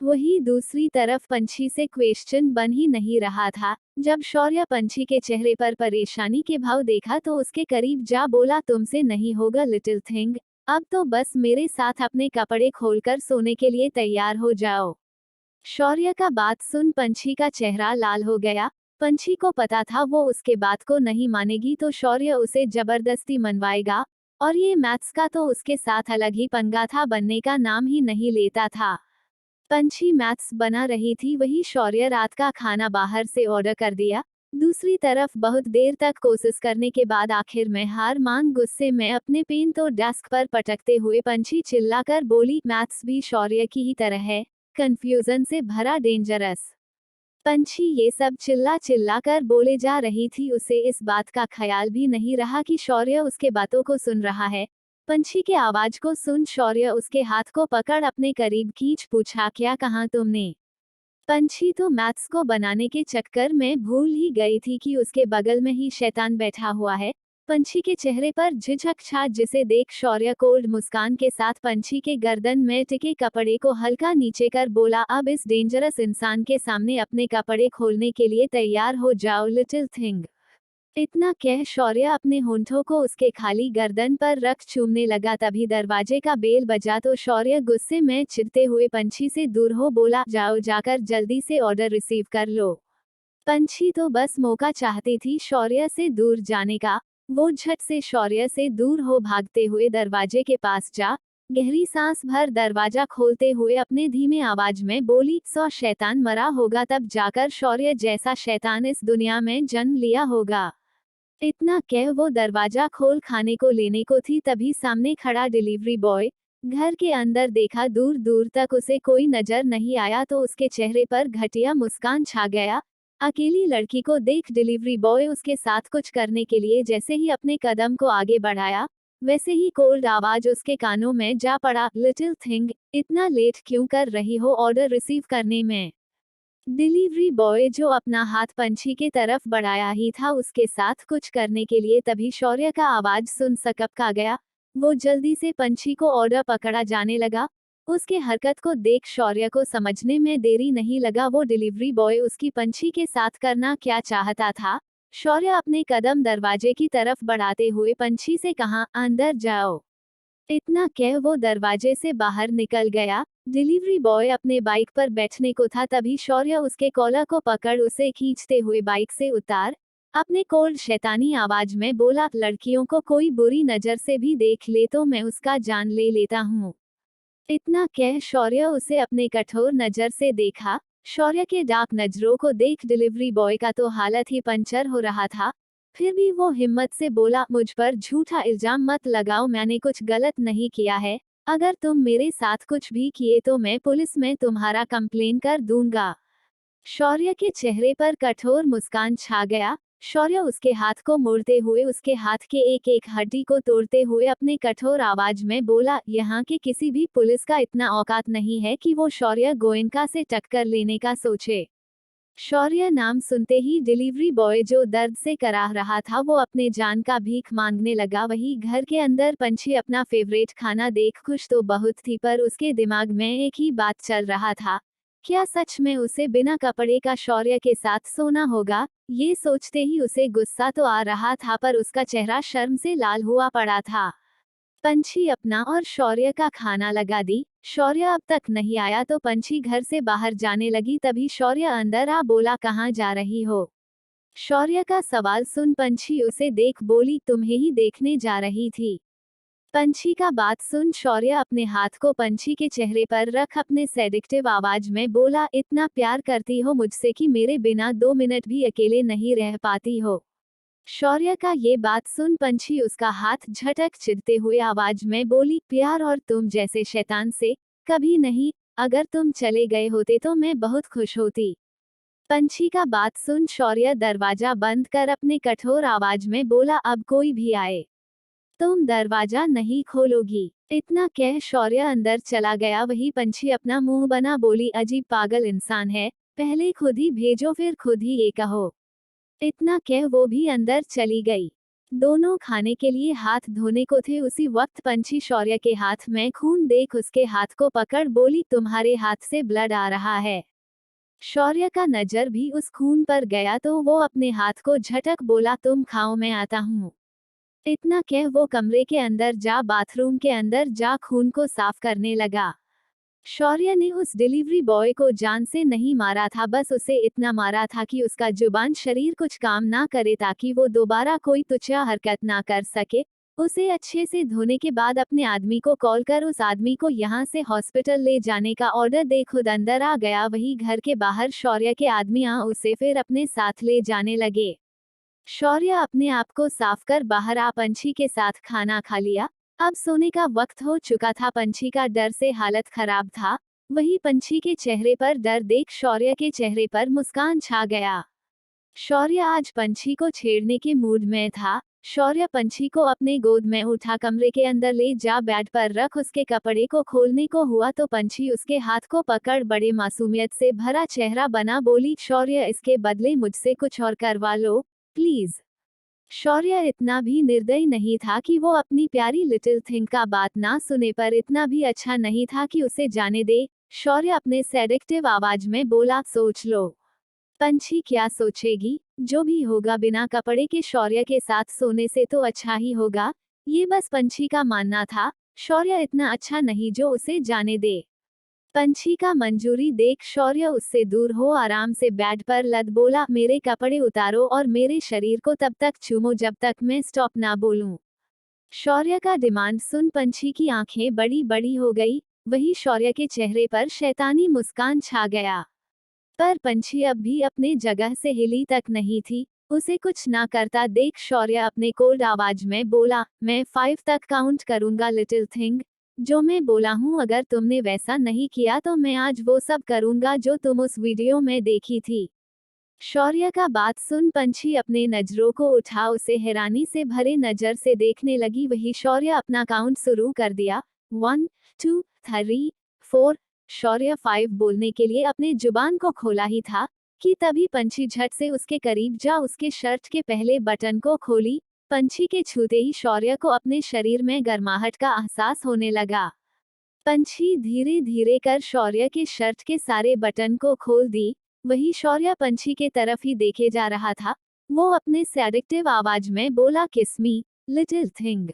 वहीं दूसरी तरफ पंछी से क्वेश्चन बन ही नहीं रहा था। जब शौर्य पंछी के चेहरे पर परेशानी के भाव देखा तो उसके करीब जा बोला, तुमसे नहीं होगा लिटिल थिंग, अब तो बस मेरे साथ अपने कपड़े खोलकर सोने के लिए तैयार हो जाओ। शौर्य का बात सुन पंछी का चेहरा लाल हो गया। पंछी को पता था वो उसके बात को नहीं मानेगी तो शौर्य उसे जबरदस्ती मनवाएगा, और ये मैथ्स का तो उसके साथ अलग ही पंगा था, बनने का नाम ही नहीं लेता था। पंछी मैथ्स बना रही थी, वही शौर्य रात का खाना बाहर से ऑर्डर कर दिया। दूसरी तरफ बहुत देर तक कोशिश करने के बाद आखिर में हार मान गुस्से में अपने पेन तो डेस्क पर पटकते हुए पंछी चिल्लाकर बोली, मैथ्स भी शौर्य की ही तरह है, कंफ्यूजन से भरा, डेंजरस। पंछी ये सब चिल्ला चिल्ला कर बोले जा रही थी, उसे इस बात का ख्याल भी नहीं रहा कि शौर्य उसके बातों को सुन रहा है। पंछी के आवाज को सुन शौर्य उसके हाथ को पकड़ अपने करीब खींच पूछा, क्या कहा तुमने? पंछी तो मैथ्स को बनाने के चक्कर में भूल ही गई थी कि उसके बगल में ही शैतान बैठा हुआ है। पंछी के चेहरे पर झिझक छा जिसे देख शौर्य कोल्ड मुस्कान के साथ पंछी के गर्दन में टिके कपड़े को हल्का नीचे कर बोला, अब इस डेंजरस इंसान के सामने अपने कपड़े खोलने के लिए तैयार हो जाओ लिटिल थिंग। इतना कह शौर्य अपने होंठों को उसके खाली गर्दन पर रख चूमने लगा, तभी दरवाजे का बेल बजा तो शौर्य गुस्से में चिढ़ते हुए पंछी से दूर हो बोला, जाओ जाकर जल्दी से ऑर्डर रिसीव कर लो। पंछी तो बस मौका चाहती थी शौर्य से दूर जाने का। वो झट से शौर्य से दूर हो भागते हुए दरवाजे के पास जा गहरी सांस भर दरवाजा खोलते हुए अपने धीमे आवाज में बोली, सौ शैतान मरा होगा तब जाकर शौर्य जैसा शैतान इस दुनिया में जन्म लिया होगा। इतना कह वो दरवाजा खोल खाने को लेने को थी, तभी सामने खड़ा डिलीवरी बॉय घर के अंदर देखा, दूर दूर तक उसे कोई नजर नहीं आया तो उसके चेहरे पर घटिया मुस्कान छा गया। अकेली लड़की को देख डिलीवरी बॉय उसके साथ कुछ करने के लिए जैसे ही अपने कदम को आगे बढ़ाया, वैसे ही कोल्ड आवाज उसके कानों में जा पड़ा, लिटिल थिंग, इतना लेट क्यों कर रही हो ऑर्डर रिसीव करने में? डिलीवरी बॉय जो अपना हाथ पंछी के तरफ बढ़ाया ही था उसके साथ कुछ करने के लिए, तभी शौर्य का आवाज सुन सकपका गया। वो जल्दी से पंछी को ऑर्डर पकड़ा जाने लगा। उसके हरकत को देख शौर्य को समझने में देरी नहीं लगा वो डिलीवरी बॉय उसकी पंछी के साथ करना क्या चाहता था। शौर्य अपने कदम दरवाजे की तरफ बढ़ाते हुए पंछी से कहा, अंदर जाओ। इतना कह वो दरवाजे से बाहर निकल गया। डिलीवरी बॉय अपने बाइक पर बैठने को था, तभी शौर्य उसके कॉलर को पकड़ उसे खींचते हुए बाइक से उतार अपने कोल्ड शैतानी आवाज में बोला, लड़कियों को कोई बुरी नजर से भी देख ले तो मैं उसका जान ले लेता हूँ। इतना कह शौर्य उसे अपने कठोर नजर से देखा। शौर्य के डार्क नजरों को देख डिलीवरी बॉय का तो हालत ही पंचर हो रहा था। फिर भी वो हिम्मत से बोला, मुझ पर झूठा इल्जाम मत लगाओ, मैंने कुछ गलत नहीं किया है। अगर तुम मेरे साथ कुछ भी किए तो मैं पुलिस में तुम्हारा कंप्लेन कर दूंगा। शौर्य के चेहरे पर कठोर मुस्कान छा गया। शौर्य उसके हाथ को मोड़ते हुए उसके हाथ के एक एक हड्डी को तोड़ते हुए अपने कठोर आवाज में बोला, यहाँ के किसी भी पुलिस का इतना औकात नहीं है कि वो शौर्य गोयनका से टक्कर लेने का सोचे। शौर्य नाम सुनते ही डिलीवरी बॉय जो दर्द से कराह रहा था वो अपने जान का भीख मांगने लगा। वही घर के अंदर पंछी अपना फेवरेट खाना देख खुश तो बहुत थी, पर उसके दिमाग में एक ही बात चल रहा था, क्या सच में उसे बिना कपड़े का शौर्य के साथ सोना होगा? ये सोचते ही उसे गुस्सा तो आ रहा था, पर उसका चेहरा शर्म से लाल हुआ पड़ा था। पंछी अपना और शौर्य का खाना लगा दी। शौर्य अब तक नहीं आया तो पंछी घर से बाहर जाने लगी, तभी शौर्य अंदर आ बोला, कहाँ जा रही हो? शौर्य का सवाल सुन पंछी उसे देख बोली, तुम्हें ही देखने जा रही थी। पंछी का बात सुन शौर्य अपने हाथ को पंछी के चेहरे पर रख अपने सेडिक्टिव आवाज में बोला, इतना प्यार करती हो मुझसे कि मेरे बिना 2 मिनट भी अकेले नहीं रह पाती हो? शौर्य का ये बात सुन पंछी उसका हाथ झटक चिढ़ते हुए आवाज में बोली, प्यार और तुम जैसे शैतान से कभी नहीं, अगर तुम चले गए होते तो मैं बहुत खुश होती। पंछी का बात सुन शौर्य दरवाजा बंद कर अपने कठोर आवाज में बोला, अब कोई भी आए तुम दरवाजा नहीं खोलोगी? इतना कह शौर्य अंदर चला गया। वही पंछी अपना मुंह बना बोली, अजीब पागल इंसान है, पहले खुद ही भेजो फिर खुद ही ये कहो। इतना कह वो भी अंदर चली गई। दोनों खाने के लिए हाथ धोने को थे। उसी वक्त पंछी शौर्य के हाथ में खून देख उसके हाथ को पकड़ बोली, तुम्हारे हाथ से ब्लड आ रहा है। शौर्य का नजर भी उस खून पर गया तो वो अपने हाथ को झटक बोला, तुम खाओ मैं आता हूँ। इतना कह वो कमरे के अंदर जा बाथरूम के अंदर जा खून को साफ करने लगा। शौर्य ने उस डिलीवरी बॉय को जान से नहीं मारा था, बस उसे इतना मारा था कि उसका जुबान शरीर कुछ काम ना करे ताकि वो दोबारा कोई तुच्छा हरकत ना कर सके। उसे अच्छे से धोने के बाद अपने आदमी को कॉल कर उस आदमी को यहाँ से हॉस्पिटल ले जाने का ऑर्डर दे खुद अंदर आ गया। वही घर के बाहर शौर्य के आदमी उसे फिर अपने साथ ले जाने लगे। शौर्य अपने आप को साफ कर बाहर आ पंछी के साथ खाना खा लिया। अब सोने का वक्त हो चुका था। पंछी का डर से हालत खराब था। वही पंछी के चेहरे पर डर देख शौर्य के चेहरे पर मुस्कान छा गया। शौर्य आज पंछी को छेड़ने के मूड में था। शौर्य पंछी को अपने गोद में उठा कमरे के अंदर ले जा बेड पर रख उसके कपड़े को खोलने को हुआ तो पंछी उसके हाथ को पकड़ बड़े मासूमियत से भरा चेहरा बना बोली, शौर्य इसके बदले मुझसे कुछ और करवा लो प्लीज। शौर्य इतना भी निर्दयी नहीं था कि वो अपनी प्यारी लिटिल थिंग का बात ना सुने, पर इतना भी अच्छा नहीं था कि उसे जाने दे। शौर्य अपने सेडेक्टिव आवाज में बोला, सोच लो। पंछी क्या सोचेगी, जो भी होगा बिना कपड़े के शौर्य के साथ सोने से तो अच्छा ही होगा। ये बस पंछी का मानना था। शौर्य इतना अच्छा नहीं जो उसे जाने दे। पंछी का मंजूरी देख शौर्य उससे दूर हो आराम से बेड पर लद बोला, मेरे कपड़े उतारो और मेरे शरीर को तब तक चूमो जब तक मैं स्टॉप ना बोलूं। शौर्य का डिमांड सुन पंछी की आंखें बड़ी बड़ी हो गई। वही शौर्य के चेहरे पर शैतानी मुस्कान छा गया। पर पंछी अब भी अपने जगह से हिली तक नहीं थी। उसे कुछ ना करता देख शौर्य अपने कोल्ड आवाज में बोला, मैं 5 तक काउंट करूंगा लिटिल थिंग। जो मैं बोला हूँ अगर तुमने वैसा नहीं किया तो मैं आज वो सब करूंगा जो तुम उस वीडियो में देखी थी। शौर्य का बात सुन पंछी अपने नजरों को उठा उसे हैरानी से भरे नजर से देखने लगी। वही शौर्य अपना काउंट शुरू कर दिया। 1 2 3 4। शौर्य 5 बोलने के लिए अपने जुबान को खोला ही था कि तभी पंछी झट से उसके करीब जा उसके शर्ट के पहले बटन को खोली। पंछी के छूते ही शौर्य को अपने शरीर में गर्माहट का एहसास होने लगा। पंछी धीरे धीरे कर शौर्य के शर्ट के सारे बटन को खोल दी। वही शौर्य पंछी के तरफ ही देखे जा रहा था। वो अपने सेडिक्टिव आवाज में बोला, किस मी लिटिल थिंग।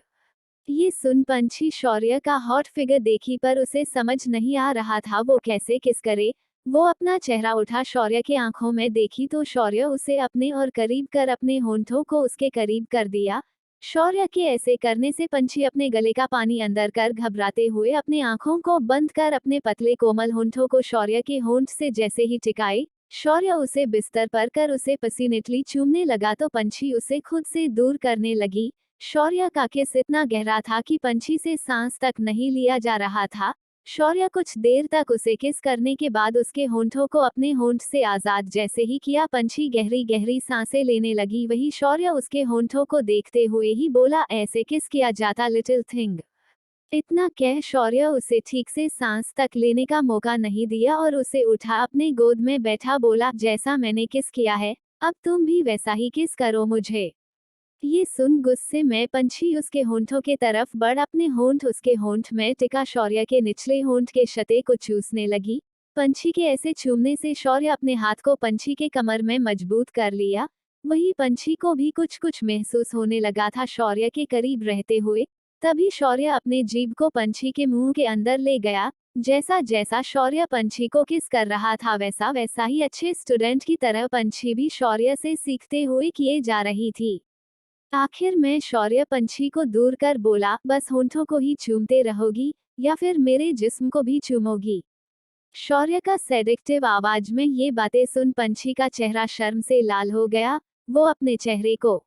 ये सुन पंछी शौर्य का हॉट फिगर देखी पर उसे समझ नहीं आ रहा था वो कैसे किस करे। वो अपना चेहरा उठा शौर्य के आंखों में देखी तो शौर्य उसे अपने और करीब कर अपने होंठों को उसके करीब कर दिया। शौर्य के ऐसे करने से पंछी अपने गले का पानी अंदर कर घबराते हुए अपने आंखों को बंद कर अपने पतले कोमल होंठों को शौर्य के होंठ से जैसे ही टिकाए, शौर्य उसे बिस्तर पर कर उसे पसीनेटली चूमने लगा तो पंछी उसे खुद से दूर करने लगी। शौर्य का किस इतना गहरा था कि पंछी से सांस तक नहीं लिया जा रहा था। शौर्य कुछ देर तक उसे किस करने के बाद उसके होंठों को अपने होंठ से आजाद जैसे ही किया पंछी गहरी गहरी सांसें लेने लगी। वही शौर्य उसके होंठों को देखते हुए ही बोला, ऐसे किस किया जाता लिटिल थिंग। इतना कह शौर्य उसे ठीक से सांस तक लेने का मौका नहीं दिया और उसे उठा अपने गोद में बैठा बोला, जैसा मैंने किस किया है अब तुम भी वैसा ही किस करो मुझे। ये सुन गुस्से में पंछी उसके होंठों के तरफ बढ़ अपने होंठ उसके होंठ में टिका शौर्य के निचले होंठ के शते को चूसने लगी। पंछी के ऐसे चूमने से शौर्य अपने हाथ को पंछी के कमर में मजबूत कर लिया। वही पंछी को भी कुछ कुछ महसूस होने लगा था शौर्य के करीब रहते हुए। तभी शौर्य अपने जीभ को पंछी के मुंह के अंदर ले गया। जैसा जैसा शौर्य पंछी को किस कर रहा था वैसा वैसा ही अच्छे स्टूडेंट की तरह पंछी भी शौर्य से सीखते हुए किए जा रही थी। आखिर में शौर्य पंछी को दूर कर बोला, बस होंठों को ही चूमते रहोगी या फिर मेरे जिस्म को भी चूमोगी। शौर्य का सेडिक्टिव आवाज में ये बातें सुन पंछी का चेहरा शर्म से लाल हो गया। वो अपने चेहरे को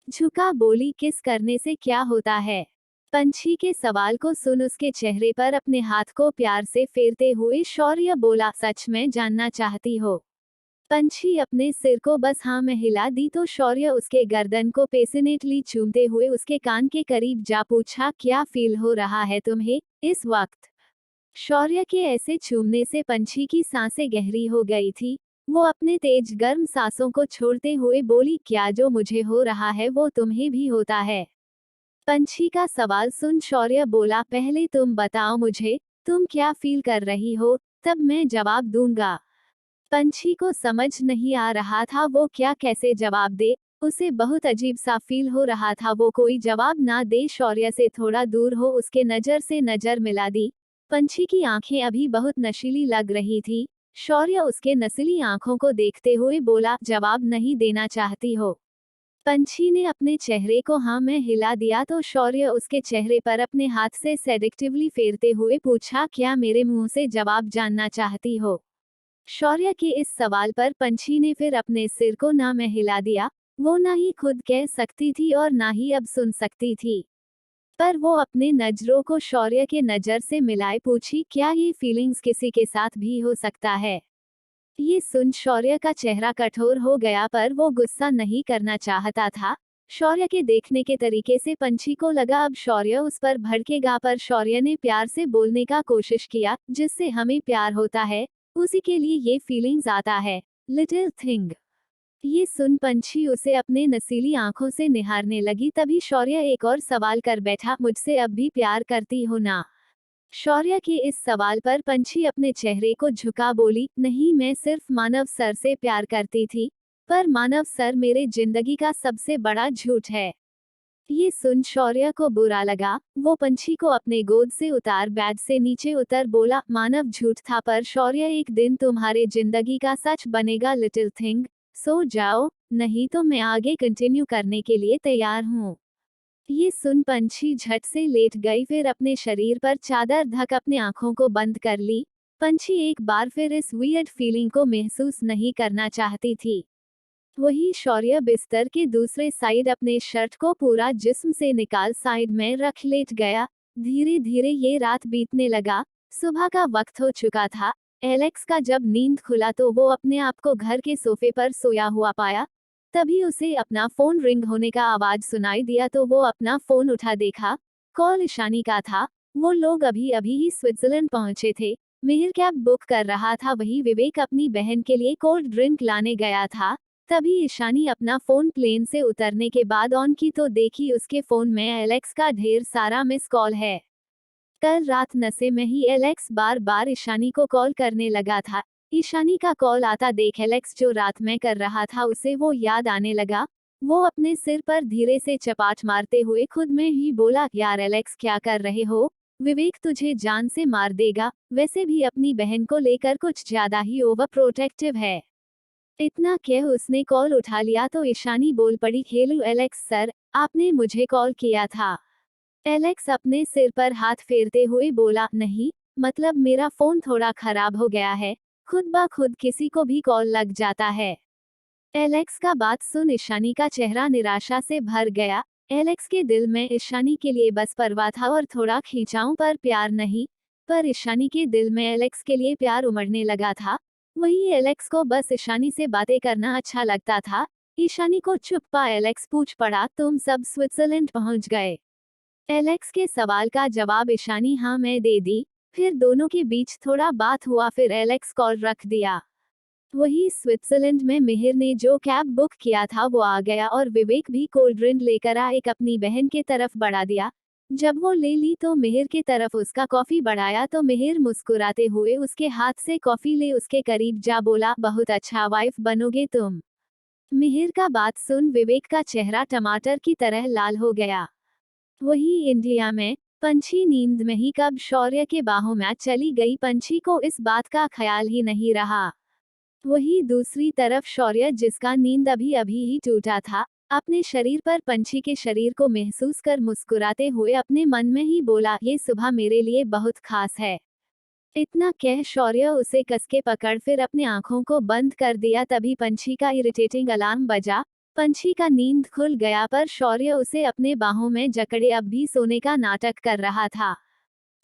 झुका बोली, किस करने से क्या होता है। पंछी के सवाल को सुन उसके चेहरे पर अपने हाथ को प्यार से फेरते हुए शौर्य बोला, सच में जानना चाहती हो। पंछी अपने सिर को बस हाँ में हिला दी तो शौर्य उसके गर्दन को पैशनेटली चूमते हुए उसके कान के करीब जा पूछा, क्या फील हो रहा है तुम्हें इस वक्त। शौर्य के ऐसे चूमने से पंछी की सांसें गहरी हो गई थी। वो अपने तेज गर्म सांसों को छोड़ते हुए बोली, क्या जो मुझे हो रहा है वो तुम्हें भी होता है? पंछी का सवाल सुन शौर्य बोला, पहले तुम बताओ मुझे, तुम क्या फील कर रही हो, तब मैं जवाब दूंगा। पंछी को समझ नहीं आ रहा था वो क्या कैसे जवाब दे। उसे बहुत अजीब सा फील हो रहा था। वो कोई जवाब ना दे, शौर्य से थोड़ा दूर हो उसके नजर से नजर मिला दी। पंछी की आंखें अभी बहुत नशीली लग रही थी। शौर्य उसके नशीली आंखों को देखते हुए बोला, जवाब नहीं देना चाहती हो? पंछी ने अपने चेहरे को हाँ में हिला दिया तो शौर्य उसके चेहरे पर अपने हाथ से सेडिक्टिवली फेरते हुए पूछा, क्या मेरे मुंह से जवाब जानना चाहती हो? शौर्य के इस सवाल पर पंछी ने फिर अपने सिर को ना में हिला दिया। वो ना ही खुद कह सकती थी और ना ही अब सुन सकती थी, पर वो अपने नजरों को शौर्य के नजर से मिलाए पूछी, क्या ये फीलिंग्स किसी के साथ भी हो सकता है? ये सुन शौर्य का चेहरा कठोर हो गया, पर वो गुस्सा नहीं करना चाहता था। शौर्य के देखने के तरीके से पंछी को लगा अब शौर्य उस पर भड़केगा, पर शौर्य ने प्यार से बोलने का कोशिश किया, जिससे हमें प्यार होता है उसी के लिए ये फीलिंग्स आता है, लिटिल थिंग। ये सुन पंछी उसे अपने नसीली आंखों से निहारने लगी। तभी शौर्य एक और सवाल कर बैठा, मुझसे अब भी प्यार करती हो ना? शौर्य के इस सवाल पर पंछी अपने चेहरे को झुका बोली, नहीं, मैं सिर्फ मानव सर से प्यार करती थी, पर मानव सर मेरे जिंदगी का सबसे बड़ा झूठ है। ये सुन शौर्य को बुरा लगा। वो पंछी को अपने गोद से उतार बेड से नीचे उतर बोला, मानव झूठ था, पर शौर्य एक दिन तुम्हारे जिंदगी का सच बनेगा लिटिल थिंग। सो जाओ, नहीं तो मैं आगे कंटिन्यू करने के लिए तैयार हूँ। ये सुन पंछी झट से लेट गई, फिर अपने शरीर पर चादर ढक अपने आंखों को बंद कर ली। पंछी एक बार फिर इस वियर्ड फीलिंग को महसूस नहीं करना चाहती थी। वही शौर्य बिस्तर के दूसरे साइड अपने शर्ट को पूरा जिस्म से निकाल साइड में रख लेट गया। धीरे धीरे ये रात बीतने लगा। सुबह का वक्त हो चुका था। एलेक्स का जब नींद खुला तो वो अपने आप को घर के सोफे पर सोया हुआ पाया। तभी उसे अपना फोन रिंग होने का आवाज सुनाई दिया तो वो अपना फोन उठा देखा। कॉल ईशानी का था। वो लोग अभी अभी ही स्विट्जरलैंड पहुंचे थे। मिहिर कैब बुक कर रहा था, वही विवेक अपनी बहन के लिए कोल्ड ड्रिंक लाने गया था। तभी ईशानी अपना फोन प्लेन से उतरने के बाद ऑन की तो देखी उसके फोन में एलेक्स का ढेर सारा मिस कॉल है। कल रात नशे में ही एलेक्स बार बार ईशानी को कॉल करने लगा था। ईशानी का कॉल आता देख एलेक्स जो रात में कर रहा था उसे वो याद आने लगा। वो अपने सिर पर धीरे से चपाट मारते हुए खुद में ही बोला, यार एलेक्स क्या कर रहे हो? विवेक तुझे जान से मार देगा। वैसे भी अपनी बहन को लेकर कुछ ज्यादा ही ओवर प्रोटेक्टिव है। इतना कह उसने कॉल उठा लिया तो ईशानी बोल पड़ी, हेलो एलेक्स सर, आपने मुझे कॉल किया था? एलेक्स अपने सिर पर हाथ फेरते हुए बोला, नहीं, मतलब मेरा फोन थोड़ा खराब हो गया है। खुद ब खुद किसी को भी कॉल लग जाता है। एलेक्स का बात सुन ईशानी का चेहरा निराशा से भर गया। एलेक्स के दिल में ईशानी के लिए बस परवाह था और थोड़ा खींचाऊ, पर प्यार नहीं। पर ईशानी के दिल में एलेक्स के लिए प्यार उमड़ने लगा था। वही एलेक्स को बस ईशानी से बातें करना अच्छा लगता था। ईशानी को चुप पा एलेक्स पूछ पड़ा, तुम सब स्विट्जरलैंड पहुंच गए? एलेक्स के सवाल का जवाब ईशानी हाँ में दे दी। फिर दोनों के बीच थोड़ा बात हुआ, फिर एलेक्स कॉल रख दिया। वही स्विट्जरलैंड में मिहिर ने जो कैब बुक किया था वो आ गया और विवेक भी कोल्ड ड्रिंक लेकर एक अपनी बहन के तरफ बढ़ा दिया। जब वो ले ली तो मिहिर के तरफ उसका कॉफी बढ़ाया तो मिहिर मुस्कुराते हुए उसके हाथ से कॉफी ले उसके करीब जा बोला, बहुत अच्छा वाइफ बनोगे तुम। मिहिर का बात सुन विवेक का चेहरा टमाटर की तरह लाल हो गया। वही इंडिया में पंछी नींद में ही कब शौर्य के बाहों में चली गई। पंछी को इस बात का ख्याल ही नहीं रहा। वही दूसरी तरफ शौर्य, जिसका नींद अभी अभी ही टूटा था, अपने शरीर पर पंछी के शरीर को महसूस कर मुस्कुराते हुए अपने मन में ही बोला, ये सुबह मेरे लिए बहुत खास है। इतना कह शौर्य उसे कसके पकड़ फिर अपने आंखों को बंद कर दिया। तभी पंछी का इरिटेटिंग अलार्म बजा। पंछी का नींद खुल गया, पर शौर्य उसे अपने बाहों में जकड़े अब भी सोने का नाटक कर रहा था।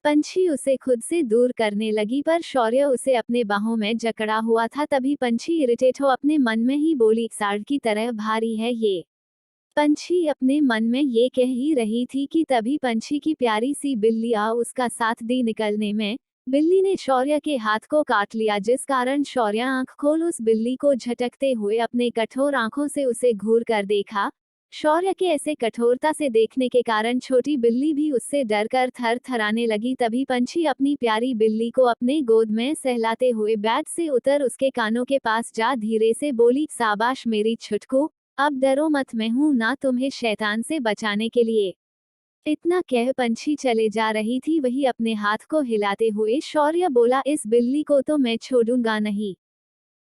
पंछी उसे खुद से दूर करने लगी, पर शौर्य उसे अपने बाहों में जकड़ा हुआ था। तभी पंछी इरिटेट हो अपने मन में ही बोली, साड़ की तरह भारी है ये। पंछी अपने मन में ये कह ही रही थी कि तभी पंछी की प्यारी सी बिल्ली आ उसका साथ दी निकलने में। बिल्ली ने शौर्य के हाथ को काट लिया, जिस कारण शौर्य आंख खोल उस बिल्ली को झटकते हुए अपने कठोर आंखों से उसे घूर कर देखा। शौर्य के ऐसे कठोरता से देखने के कारण छोटी बिल्ली भी उससे डरकर थर थराने लगी। तभी पंछी अपनी प्यारी बिल्ली को अपने गोद में सहलाते हुए बेड से उतर उसके कानों के पास जा धीरे से बोली, शाबाश मेरी छुटकू, अब डरो मत, मैं हूं ना तुम्हें शैतान से बचाने के लिए। इतना कह पंछी चले जा रही थी, वही अपने हाथ को हिलाते हुए शौर्य बोला, इस बिल्ली को तो मैं छोड़ूंगा नहीं।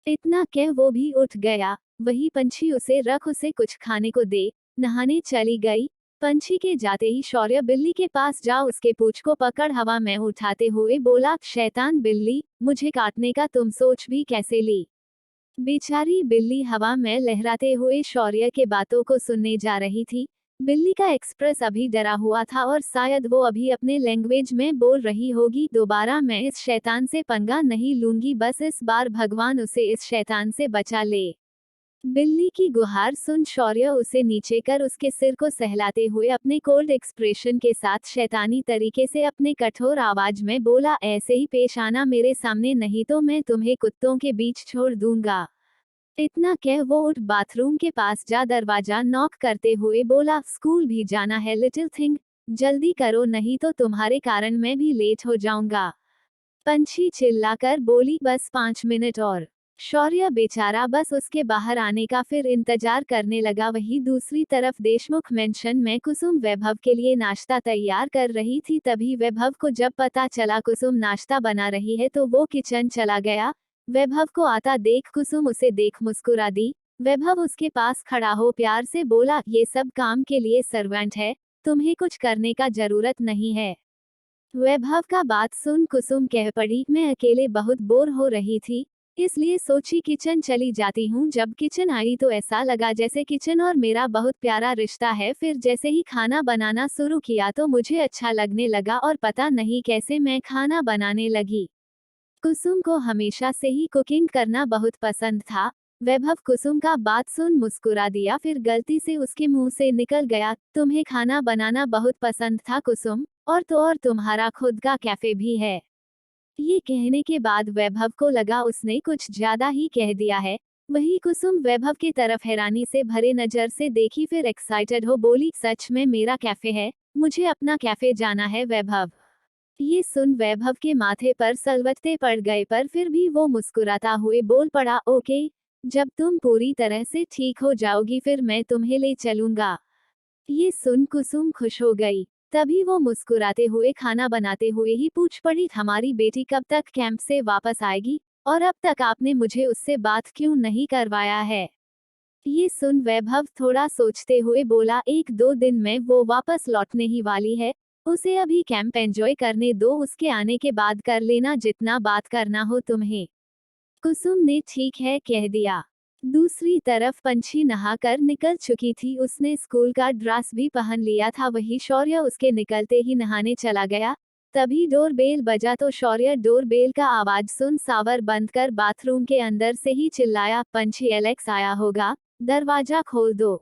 इतना कह वो भी उठ गया। वही पंछी उसे रख उसे कुछ खाने को दे, नहाने चली गई। पंछी के जाते ही शौर्य बिल्ली के पास जा उसके पूंछ को पकड़ हवा में उठाते हुए बोला, शैतान बिल्ली, मुझे काटने का तुम सोच भी कैसे ली। बेचारी बिल्ली हवा में लहराते हुए शौर्य के बातों को सुनने जा रही थी। बिल्ली का एक्सप्रेस अभी डरा हुआ था और शायद वो अभी अपने लैंग्वेज में बोल रही होगी, दोबारा मैं इस शैतान से पंगा नहीं लूंगी, बस इस बार भगवान उसे इस शैतान से बचा ले। बिल्ली की गुहार सुन शौर्य उसे नीचे कर उसके सिर को सहलाते हुए अपने कोल्ड एक्सप्रेशन के साथ शैतानी तरीके से अपने कठोर आवाज में बोला, ऐसे ही पेश आना मेरे सामने, नहीं तो मैं तुम्हें कुत्तों के बीच छोड़ दूंगा। इतना कह वो उठ बाथरूम के पास जा दरवाजा नॉक करते हुए बोला, स्कूल भी जाना है लिटिल थिंग, जल्दी करो नहीं तो तुम्हारे कारण मैं भी लेट हो जाऊंगा। पंछी चिल्लाकर बोली, बस 5 मिनट और। शौर्य बेचारा बस उसके बाहर आने का फिर इंतजार करने लगा। वही दूसरी तरफ देशमुख मेंशन में कुसुम वैभव के लिए नाश्ता तैयार कर रही थी। तभी वैभव को जब पता चला कुसुम नाश्ता बना रही है तो वो किचन चला गया। वैभव को आता देख कुसुम उसे देख मुस्कुरा दी। वैभव उसके पास खड़ा हो प्यार से बोला, ये सब काम के लिए सर्वेंट है, तुम्हें कुछ करने का जरूरत नहीं है। वैभव का बात सुन कुसुम कह पड़ी, मैं अकेले बहुत बोर हो रही थी, इसलिए सोची किचन चली जाती हूँ। जब किचन आई तो ऐसा लगा जैसे किचन और मेरा बहुत प्यारा रिश्ता है। फिर जैसे ही खाना बनाना शुरू किया तो मुझे अच्छा लगने लगा और पता नहीं कैसे मैं खाना बनाने लगी। कुसुम को हमेशा से ही कुकिंग करना बहुत पसंद था। वैभव कुसुम का बात सुन मुस्कुरा दिया, फिर गलती से उसके मुंह से निकल गया, तुम्हें खाना बनाना बहुत पसंद था कुसुम, और तो और तुम्हारा खुद का कैफे भी है। ये कहने के बाद वैभव को लगा उसने कुछ ज्यादा ही कह दिया है। वही कुसुम वैभव की तरफ हैरानी से भरे नजर से देखी, फिर एक्साइटेड हो बोली, सच में मेरा कैफे है, मुझे अपना कैफे जाना है वैभव। ये सुन वैभव के माथे पर सलवटते पड़ गए, पर फिर भी वो मुस्कुराता हुए बोल पड़ा, ओके, जब तुम पूरी तरह से ठीक हो जाओगी फिर मैं तुम्हें ले चलूंगा। ये सुन कुसुम खुश हो गई। तभी वो मुस्कुराते हुए खाना बनाते हुए ही पूछ पड़ी, हमारी बेटी कब तक कैंप से वापस आएगी, और अब तक आपने मुझे उससे बात क्यों नहीं करवाया है। ये सुन वैभव थोड़ा सोचते हुए बोला, 1-2 दिन में वो वापस लौटने ही वाली है, उसे अभी कैंप एंजॉय करने दो, उसके आने के बाद कर लेना जितना बात करना हो तुम्हें। कुसुम ने ठीक है कह दिया। दूसरी तरफ पंछी नहाकर निकल चुकी थी, उसने स्कूल का ड्रेस भी पहन लिया था। वही शौर्य उसके निकलते ही नहाने चला गया। तभी डोरबेल बजा तो शौर्य डोरबेल का आवाज सुन सावर बंद कर बाथरूम के अंदर से ही चिल्लाया, पंछी एलेक्स आया होगा, दरवाजा खोल दो।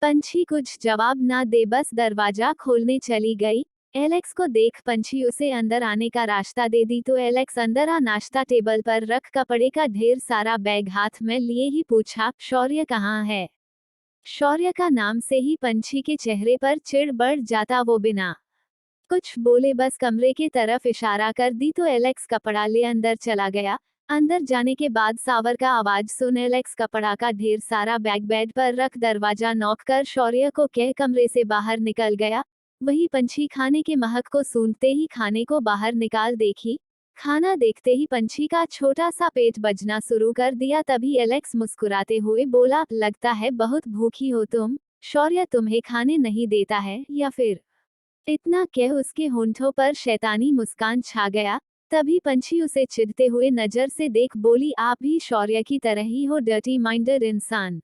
पंछी कुछ जवाब ना दे बस दरवाजा खोलने चली गई। एलेक्स को देख पंछी उसे अंदर आने का रास्ता दे दी तो एलेक्स अंदर आ नाश्ता टेबल पर रख कपड़े का ढेर सारा बैग हाथ में लिए ही पूछा, शौर्य कहाँ है। शौर्य का नाम से ही पंछी के चेहरे पर चिढ़ बढ़ जाता, वो बिना कुछ बोले बस कमरे की तरफ इशारा कर दी तो एलेक्स कपड़ा ले अंदर चला गया। अंदर जाने के बाद सावर का आवाज सुन एलेक्स कपड़ा का ढेर सारा बैग बेड पर रख दरवाजा नॉक कर शौर्य को कह कमरे से बाहर निकल गया। वही पंछी खाने के महक को सूंघते ही खाने को बाहर निकाल देखी। खाना देखते ही पंछी का छोटा सा पेट बजना शुरू कर दिया। तभी एलेक्स मुस्कुराते हुए बोला, लगता है बहुत भूखी हो तुम, शौर्य तुम्हें खाने नहीं देता है या फिर। इतना कह उसके होंठों पर शैतानी मुस्कान छा गया। तभी पंछी उसे चिढ़ते हुए नजर से देख बोली, आप भी शौर्य की तरह ही हो डर्टी माइंडेड इंसान।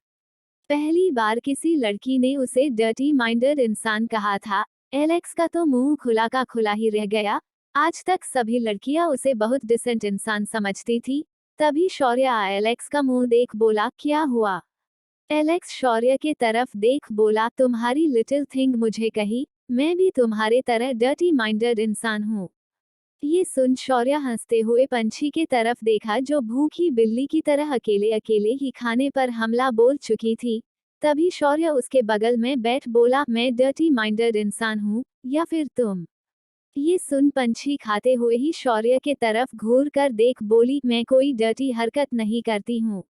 पहली बार किसी लड़की ने उसे डर्टी माइंडेड इंसान कहा था। एलेक्स का तो मुंह खुला का खुला ही रह गया। आज तक सभी लड़कियां उसे बहुत डिसेंट इंसान समझती थी। तभी शौर्य एलेक्स का मुंह देख बोला, क्या हुआ। एलेक्स शौर्य के तरफ देख बोला, तुम्हारी लिटिल थिंग मुझे कही, मैं भी तुम्हारे तरह डर्टी माइंडेड इंसान हूँ। ये सुन शौर्य हंसते हुए पंछी के तरफ देखा जो भूखी बिल्ली की तरह अकेले अकेले ही खाने पर हमला बोल चुकी थी। तभी शौर्य उसके बगल में बैठ बोला, मैं डर्टी माइंडेड इंसान हूँ या फिर तुम। ये सुन पंछी खाते हुए ही शौर्य के तरफ घूर कर देख बोली, मैं कोई डर्टी हरकत नहीं करती हूँ।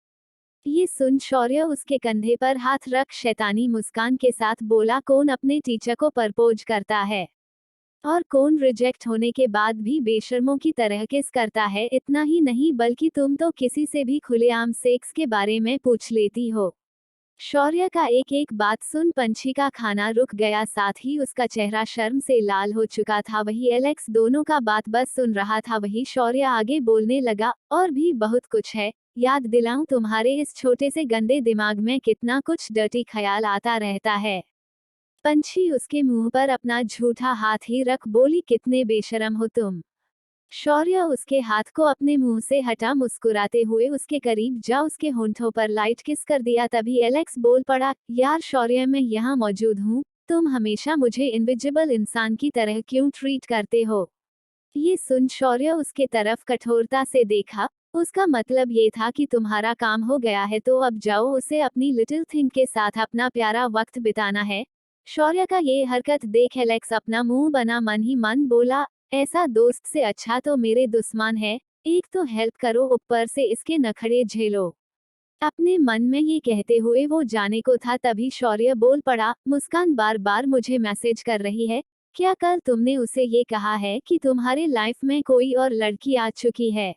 ये सुन शौर्य उसके कंधे पर हाथ रख शैतानी मुस्कान के साथ बोला, कौन अपने टीचर को प्रपोज करता है और कौन रिजेक्ट होने के बाद भी बेशर्मों की तरह किस करता है। इतना ही नहीं बल्कि तुम तो किसी से भी खुलेआम सेक्स के बारे में पूछ लेती हो। शौर्य का एक एक बात सुन पंछी का खाना रुक गया, साथ ही उसका चेहरा शर्म से लाल हो चुका था। वही एलेक्स दोनों का बात बस सुन रहा था। वही शौर्य आगे बोलने लगा, और भी बहुत कुछ है, याद दिलाऊं तुम्हारे इस छोटे से गंदे दिमाग में कितना कुछ डर्टी ख्याल आता रहता है। पंछी उसके मुंह पर अपना झूठा हाथ ही रख बोली, कितने बेशरम हो तुम। शौर्य उसके हाथ को अपने मुंह से हटा मुस्कुराते हुए उसके करीब जा उसके होंठों पर लाइट किस कर दिया। तभी एलेक्स बोल पड़ा, यार शौर्य, मैं यहाँ मौजूद हूँ, तुम हमेशा मुझे इनविजिबल इंसान की तरह क्यों ट्रीट करते हो। ये सुन शौर्य उसके तरफ कठोरता से देखा। उसका मतलब ये था कि तुम्हारा काम हो गया है तो अब जाओ, उसे अपनी लिटिल थिंग के साथ अपना प्यारा वक्त बिताना है। शौर्य का ये हरकत देख एलेक्स अपना मुंह बना मन ही मन बोला, ऐसा दोस्त से अच्छा तो मेरे दुश्मन है, एक तो हेल्प करो ऊपर से इसके नखरे झेलो। अपने मन में ये कहते हुए वो जाने को था तभी शौर्य बोल पड़ा, मुस्कान बार बार मुझे मैसेज कर रही है, क्या कल तुमने उसे ये कहा है कि तुम्हारे लाइफ में कोई और लड़की आ चुकी है।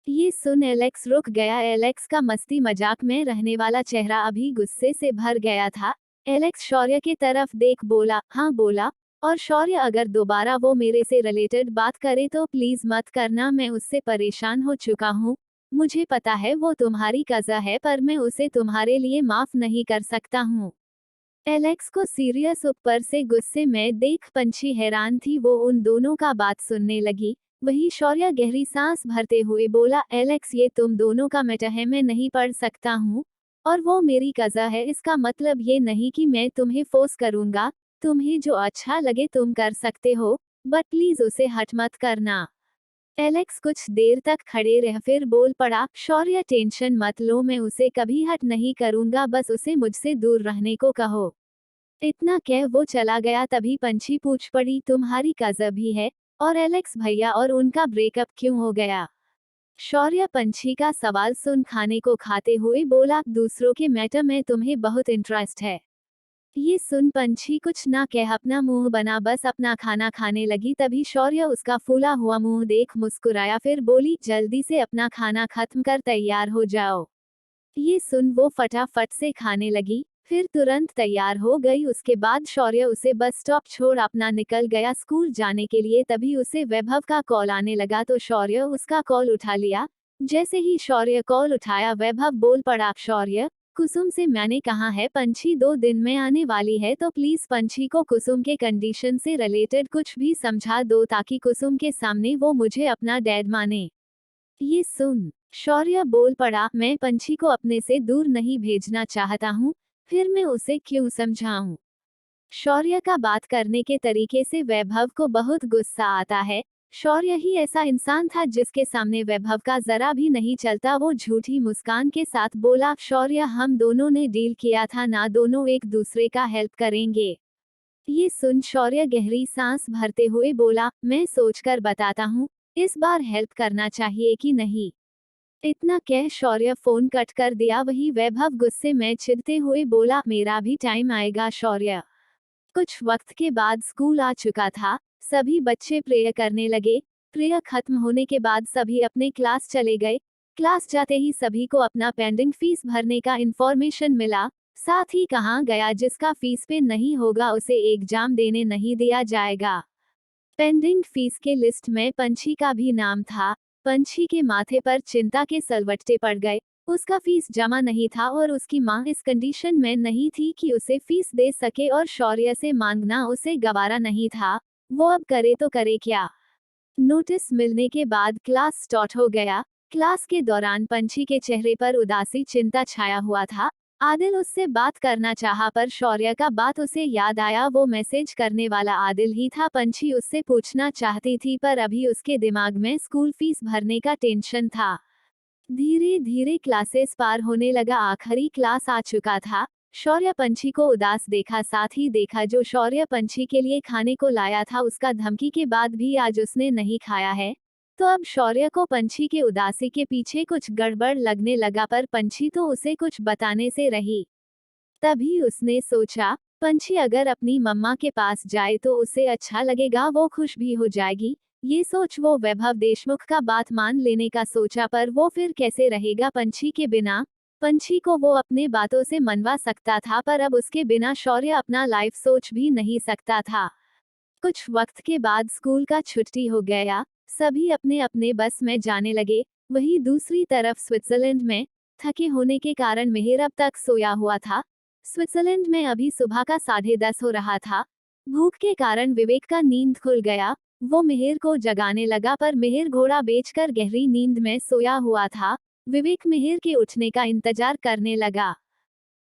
ये सुन एलेक्स रुक गया। एलेक्स का मस्ती मजाक में रहने वाला चेहरा अभी गुस्से से भर गया था। एलेक्स शौर्य की तरफ देख बोला, हाँ बोला, और शौर्य अगर दोबारा वो मेरे से रिलेटेड बात करे तो प्लीज मत करना, मैं उससे परेशान हो चुका हूँ। मुझे पता है वो तुम्हारी कज़ा है पर मैं उसे तुम्हारे लिए माफ नहीं कर सकता हूँ। एलेक्स को सीरियस ऊपर से गुस्से में देख पंछी हैरान थी। वो उन दोनों का बात सुनने लगी। वही शौर्य गहरी सांस भरते हुए बोला, एलेक्स ये तुम दोनों का मैटर है, मैं नहीं पढ़ सकता हूँ, और वो मेरी कज़ा है, इसका मतलब ये नहीं कि मैं तुम्हें फोर्स करूंगा। तुम्हें जो अच्छा लगे तुम कर सकते हो, बट प्लीज उसे हट मत करना। एलेक्स कुछ देर तक खड़े रह फिर बोल पड़ा, शौर्य टेंशन मत लो, मैं उसे कभी हट नहीं करूंगा, बस उसे मुझसे दूर रहने को कहो। इतना कह वो चला गया। तभी पंछी पूछ पड़ी, तुम्हारी कज़ा भी है, और एलेक्स भैया और उनका ब्रेकअप क्यों हो गया। शौर्य पंछी का सवाल सुन खाने को खाते हुए बोला, दूसरों के मैटर में तुम्हें बहुत इंटरेस्ट है। ये सुन पंछी कुछ ना कह अपना मुंह बना बस अपना खाना खाने लगी। तभी शौर्य उसका फूला हुआ मुंह देख मुस्कुराया फिर बोली, जल्दी से अपना खाना खत्म कर तैयार हो जाओ। ये सुन वो फटाफट से खाने लगी, फिर तुरंत तैयार हो गई। उसके बाद शौर्य उसे बस स्टॉप छोड़ अपना निकल गया स्कूल जाने के लिए। तभी उसे वैभव का कॉल आने लगा तो शौर्य उसका कॉल उठा लिया। जैसे ही शौर्य कॉल उठाया वैभव बोल पड़ा, शौर्य, कुसुम से मैंने कहा है पंछी 2 दिन में आने वाली है, तो प्लीज पंछी को कुसुम के कंडीशन से रिलेटेड कुछ भी समझा दो ताकि कुसुम के सामने वो मुझे अपना डैड माने। ये सुन शौर्य बोल पड़ा, मैं पंछी को अपने से दूर नहीं भेजना चाहता हूँ, फिर मैं उसे क्यों समझाऊं। शौर्य का बात करने के तरीके से वैभव को बहुत गुस्सा आता है। शौर्य ही ऐसा इंसान था जिसके सामने वैभव का जरा भी नहीं चलता। वो झूठी मुस्कान के साथ बोला, शौर्य हम दोनों ने डील किया था ना, दोनों एक दूसरे का हेल्प करेंगे। ये सुन शौर्य गहरी सांस भरते हुए बोला, मैं सोचकर बताता हूँ, इस बार हेल्प करना चाहिए कि नहीं। इतना कह शौर्य फोन कट कर दिया। वही वैभव गुस्से में चिढ़ते हुए बोला, मेरा भी टाइम आएगा शौर्य। कुछ वक्त के बाद स्कूल आ चुका था। सभी बच्चे प्रेयर करने लगे। प्रेयर खत्म होने के बाद सभी अपने क्लास चले गए। क्लास जाते ही सभी को अपना पेंडिंग फीस भरने का इंफॉर्मेशन मिला। साथ ही कहा गया जिसका फीस पे नहीं होगा उसे एग्जाम देने नहीं दिया जाएगा। पेंडिंग फीस के लिस्ट में पंछी का भी नाम था। पंछी के माथे पर चिंता के सलवट्टे पड़ गए। उसका फीस जमा नहीं था और उसकी मां इस कंडीशन में नहीं थी कि उसे फीस दे सके, और शौर्य से मांगना उसे गवारा नहीं था। वो अब करे तो करे क्या। नोटिस मिलने के बाद क्लास स्टार्ट हो गया। क्लास के दौरान पंछी के चेहरे पर उदासी चिंता छाया हुआ था। आदिल उससे बात करना चाहा पर शौर्य का बात उसे याद आया, वो मैसेज करने वाला आदिल ही था। पंछी उससे पूछना चाहती थी पर अभी उसके दिमाग में स्कूल फीस भरने का टेंशन था। धीरे धीरे क्लासेस पार होने लगा, आखिरी क्लास आ चुका था। शौर्य पंछी को उदास देखा, साथ ही देखा जो शौर्य पंछी के लिए खाने को लाया था उसका धमकी के बाद भी आज उसने नहीं खाया है। तो अब शौर्य को पंछी के उदासी के पीछे कुछ गड़बड़ लगने लगा, पर पंछी तो उसे कुछ बताने से रही। तभी उसने सोचा, पंछी अगर अपनी मम्मा के पास जाए तो उसे अच्छा लगेगा, वो खुश भी हो जाएगी। ये सोच वो वैभव देशमुख का बात मान लेने का सोचा, पर वो फिर कैसे रहेगा पंछी के बिना। पंछी को वो अपने बातों से मनवा सकता था, पर अब उसके बिना शौर्य अपना लाइफ सोच भी नहीं सकता था। कुछ वक्त के बाद स्कूल का छुट्टी हो गया, सभी अपने अपने बस में जाने लगे। वहीं दूसरी तरफ स्विट्जरलैंड में थके होने के कारण मिहिर अब तक सोया हुआ था। स्विट्जरलैंड में अभी सुबह का 10:30 हो रहा था। भूख के कारण विवेक का नींद खुल गया। वो मिहिर को जगाने लगा, पर मिहिर घोड़ा बेचकर गहरी नींद में सोया हुआ था। विवेक मिहिर के उठने का इंतजार करने लगा।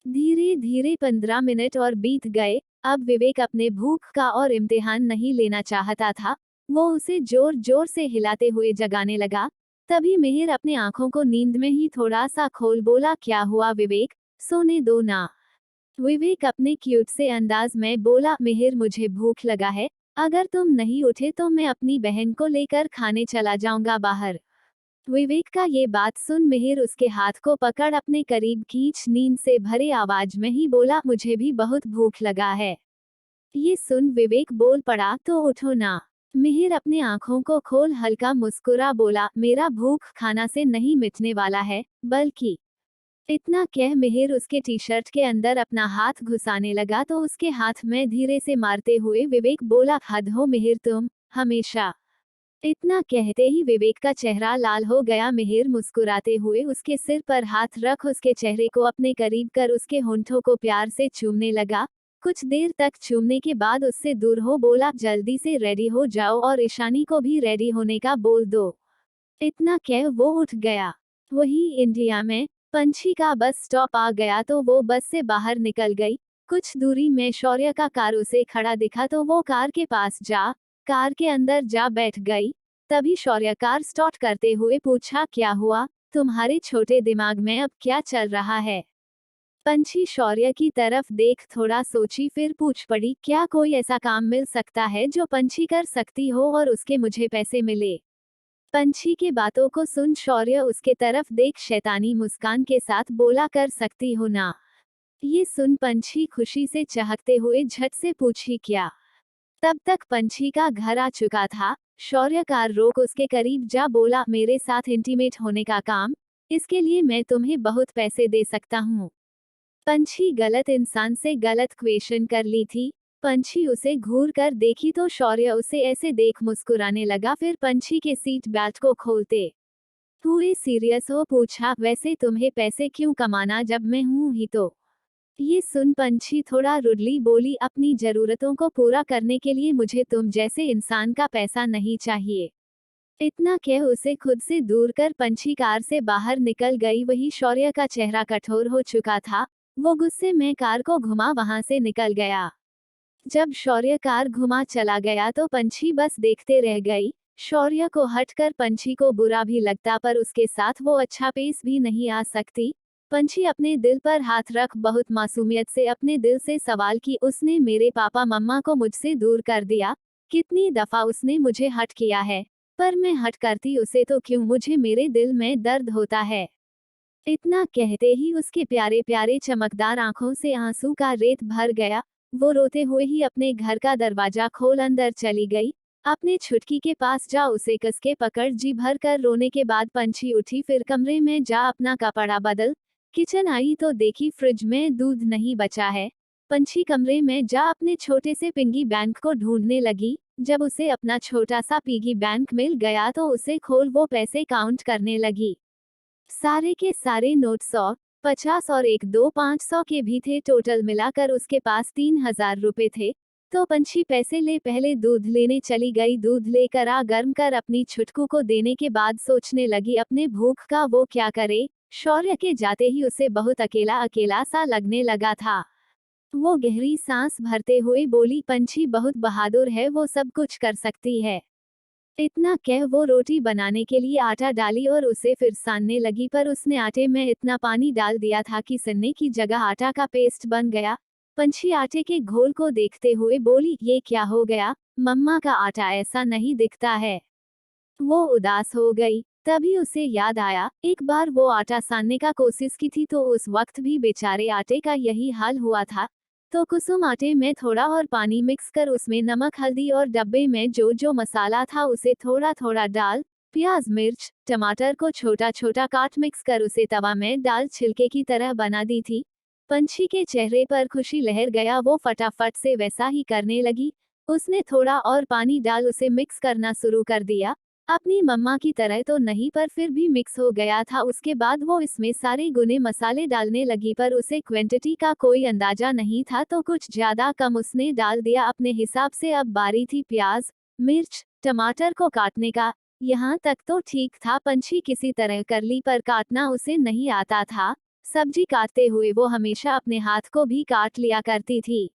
धीरे धीरे 15 मिनट और बीत गए। अब विवेक अपने भूख का और इम्तिहान नहीं लेना चाहता था। वो उसे जोर जोर से हिलाते हुए जगाने लगा। तभी मिहिर अपने आंखों को नींद में ही थोड़ा सा खोल बोला, क्या हुआ विवेक, सोने दो ना। विवेक अपने क्यूट से अंदाज में बोला, मिहिर मुझे भूख लगा है, अगर तुम नहीं उठे तो मैं अपनी बहन को लेकर खाने चला जाऊंगा बाहर। विवेक का ये बात सुन मिहिर उसके हाथ को पकड़ अपने करीब खींच नींद से भरे आवाज में ही बोला, मुझे भी बहुत भूख लगा है। ये सुन विवेक बोल पड़ा, तो उठो ना। मिहिर अपने आंखों को खोल हल्का मुस्कुरा बोला, मेरा भूख खाना से नहीं मिटने वाला है, बल्कि। इतना कह मिहिर उसके टी शर्ट के अंदर अपना हाथ घुसाने लगा, तो उसके हाथ में धीरे से मारते हुए विवेक बोला, हद हो मिहिर तुम, हमेशा। इतना कहते ही विवेक का चेहरा लाल हो गया। मिहिर मुस्कुराते हुए उसके सिर पर हाथ रख उसके चेहरे को अपने करीब कर उसके होंठों को प्यार से चूमने लगा। कुछ देर तक चूमने के बाद उससे दूर हो बोला, जल्दी से रेडी हो जाओ और ईशानी को भी रेडी होने का बोल दो। इतना कह वो उठ गया। वही इंडिया में पंछी का बस स्टॉप आ गया तो वो बस से बाहर निकल गई। कुछ दूरी में शौर्य का कार उसे खड़ा दिखा तो वो कार के पास कार के अंदर जा बैठ गई। तभी शौर्य कार स्टार्ट करते हुए पूछा, क्या हुआ, तुम्हारे छोटे दिमाग में अब क्या चल रहा है। पंछी शौर्य की तरफ देख थोड़ा सोची, फिर पूछ पड़ी, क्या कोई ऐसा काम मिल सकता है जो पंछी कर सकती हो और उसके मुझे पैसे मिले। पंछी के बातों को सुन शौर्य उसके तरफ देख शैतानी मुस्कान के साथ बोला, कर सकती हो ना। ये सुन पंछी खुशी से चहकते हुए झट से पूछी, क्या। तब तक पंछी का घर आ चुका था। शौर्य कार रोक उसके करीब जा बोला, मेरे साथ इंटीमेट होने का काम, इसके लिए मैं तुम्हें बहुत पैसे दे सकता हूँ। पंछी गलत इंसान से गलत क्वेश्चन कर ली थी। पंछी उसे घूर कर देखी तो शौर्य उसे ऐसे देख मुस्कुराने लगा, फिर पंछी के सीट बेल्ट को खोलते हुए सीरियस हो पूछा, वैसे तुम्हें पैसे क्यों कमाना जब मैं हूँ ही तो। ये सुन पंछी थोड़ा रुडली बोली, अपनी जरूरतों को पूरा करने के लिए मुझे तुम जैसे इंसान का पैसा नहीं चाहिए। इतना कह उसे खुद से दूर कर पंछी कार से बाहर निकल गई। वही शौर्य का चेहरा कठोर हो चुका था। वो गुस्से में कार को घुमा वहां से निकल गया। जब शौर्य कार घुमा चला गया तो पंछी बस देखते रह गई। शौर्य को हटकर पंछी को बुरा भी लगता, पर उसके साथ वो अच्छा पेश भी नहीं आ सकती। पंछी अपने दिल पर हाथ रख बहुत मासूमियत से अपने दिल से सवाल की, उसने मेरे पापा मम्मा को मुझसे दूर कर दिया। कितनी दफा उसने मुझे हट किया है, पर मैं हट करती उसे तो क्यों मुझे मेरे दिल में दर्द होता है। इतना कहते ही उसके प्यारे प्यारे चमकदार आंखों से आंसू का रेत भर गया। वो रोते हुए ही अपने घर का दरवाजा खोल अंदर चली गई। अपने छुटकी के पास जा उसे कस के पकड़ जी भर कर रोने के बाद पंछी उठी, फिर कमरे में जा अपना कपड़ा बदल। किचन आई तो देखी फ्रिज में दूध नहीं बचा है। पंछी कमरे में जा अपने छोटे से पिग्गी बैंक को ढूंढने लगी। जब उसे अपना छोटा सा पिग्गी बैंक मिल गया तो उसे खोल वो पैसे काउंट करने लगी। सारे के सारे नोट 100, 50 और 1-2 500 के भी थे। टोटल मिलाकर उसके पास 3000 रुपए थे। तो पंछी पैसे ले पहले दूध लेने चली गई। दूध लेकर आ गर्म कर अपनी छुटकू को देने के बाद सोचने लगी अपने भूख का वो क्या करे। शौर्य के जाते ही उसे बहुत अकेला अकेला सा लगने लगा था। वो गहरी सांस भरते हुए बोली, पंछी बहुत बहादुर है, वो सब कुछ कर सकती है। इतना कह वो रोटी बनाने के लिए आटा डाली और उसे फिर सानने लगी, पर उसने आटे में इतना पानी डाल दिया था कि सनने की जगह आटा का पेस्ट बन गया। पंछी आटे के घोल को देखते हुए बोली, ये क्या हो गया? मम्मा का आटा ऐसा नहीं दिखता है। वो उदास हो गई। तभी उसे याद आया, एक बार वो आटा सानने का कोशिश की थी तो उस वक्त भी बेचारे आटे का यही हाल हुआ था। तो कुसुम आटे में थोड़ा और पानी मिक्स कर उसमें नमक, हल्दी और डब्बे में जो जो मसाला था उसे थोड़ा थोड़ा डाल, प्याज, मिर्च, टमाटर को छोटा छोटा काट मिक्स कर उसे तवा में डाल छिलके की तरह बना दी थी। पंछी के चेहरे पर खुशी लहर गया, वो फटाफट से वैसा ही करने लगी। उसने थोड़ा और पानी डाल उसे मिक्स करना शुरू कर दिया। अपनी मम्मा की तरह तो नहीं, पर फिर भी मिक्स हो गया था। उसके बाद वो इसमें सारे गुने मसाले डालने लगी, पर उसे क्वांटिटी का कोई अंदाजा नहीं था तो कुछ ज्यादा कम उसने डाल दिया अपने हिसाब से। अब बारी थी प्याज, मिर्च, टमाटर को काटने का। यहाँ तक तो ठीक था, पंछी किसी तरह कर ली, पर काटना उसे नहीं आता था। सब्जी काटते हुए वो हमेशा अपने हाथ को भी काट लिया करती थी,